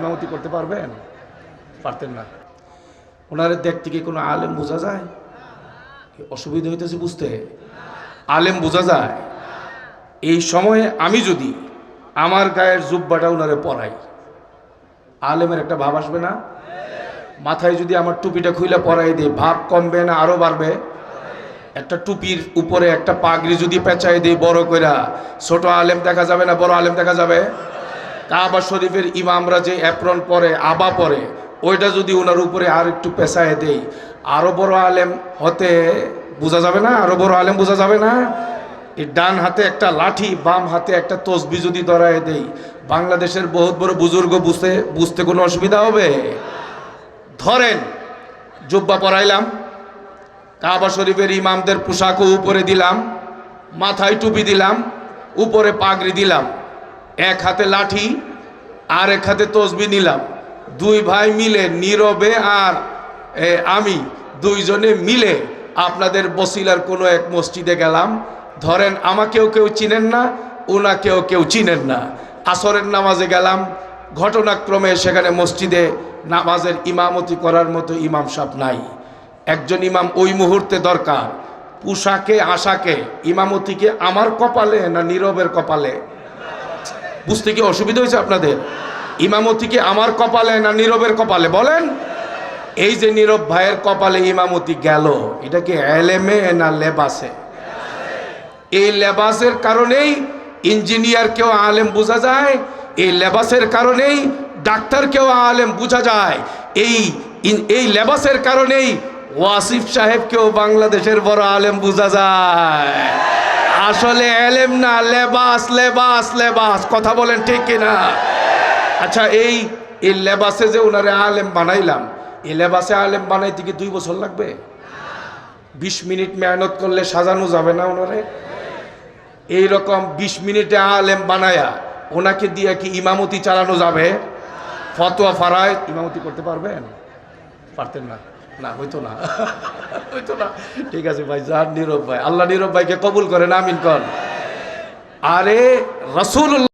ইমামতি করতে পারবেন? পারতেন না। ওনারে দেখতে কি কোনো আলেম বোঝা যায়? অসুবিধা হইতেছে বুঝতে? আলেম বোঝা যায়? এই সময়ে আমি যদি আমার গায়ের জুব্বাটা ওনারে পরাই, আলেমের একটা ভাব আসবে না? মাথায় যদি আমার টুপিটা খুইলা পরাই দিই, ভাব কমবে না আরো বাড়বে? একটা টুপির উপরে একটা পাগড়ি যদি পেঁচাই দিই বড় কইরা, ছোট আলেম দেখা যাবে না বড় আলেম দেখা যাবে? কাবা শরীফের ইমামরা যে অ্যাপ্রন পরে, আবা পরে, ওইটা যদি ওনার উপরে আর একটু পেঁচায় দেই, আরো বড় আলেম হতে বোঝা যাবে না? আরো বড় আলেম বোঝা যাবে না? এই ডান হাতে একটা লাঠি, বাম হাতে একটা তসবি যদি ধরায় দেই, বাংলাদেশের বহুত বড় বুজুর্গ বুঝতে কোনো অসুবিধা হবে? ধরেন জুব্বা পরাইলাম, কাবা শরীফের ইমামদের পোশাকও উপরে দিলাম, মাথায় টুপি দিলাম, উপরে পাগড়ি দিলাম, এক হাতে লাঠি আর এক হাতে তসবি নিলাম, দুই ভাই মিলে নীরবে আর আমি দুইজনে মিলে আপনাদের বসিলার কোনো এক মসজিদে গেলাম। ধরেন আমাকেও কেউ চিনেন না, ওনাকেও কেউ চিনেন না। আসরের নামাজে গেলাম, ঘটনাক্রমে সেখানে মসজিদে নামাজের ইমামতি করার মতো ইমাম সাহেব নাই। একজন ইমাম ওই মুহূর্তে দরকার। পোশাকে আশাকে ইমামতিকে আমার কপালে না নীরবের কপালে? বুঝতে কি অসুবিধা হয়েছে আপনাদের? ইমামতিকে আমার কপালে না নীরবের কপালে বলেন? এই যে নীরব ভাইয়ের কপালে ইমামতি গেল, এটা কি এলেমে না লেবাসে? এই লেবাসের কারণেই ইঞ্জিনিয়ারকেও আলেম বোঝা যায়, এই লেবাসের কারণেই ডাক্তারকেও আলেম বোঝা যায়, এই লেবাসের কারণেই ওয়াসিফ সাহেবকেও বাংলাদেশের বড় আলেম বোঝা যায়। আসলে এলেম না, লেবাস লেবাস লেবাস। কথা বলেন ঠিক কিনা? আচ্ছা, এই লেবাসে যে ওনারে আলেম বানাইলাম, এই লেবাসে আলেম বানাইতে কি 2 বছর লাগবে? 20 মিনিট মেহনত করলে সাজানো যাবে না ওনারে? এইরকম 20 মিনিটে আলেম বানায়া ওনাকে দিয়ে কি ইমামতি চালানো যাবে? ফতোয়া ফারায় ইমামতি করতে পারবেন? পারতেন না? না, হইতো না। হইতো না। ঠিক আছে ভাই, যান নীরব ভাই, আল্লাহ নীরব ভাইকে কবুল করেন, আমিন কর। আরে রাসূলুল্লাহ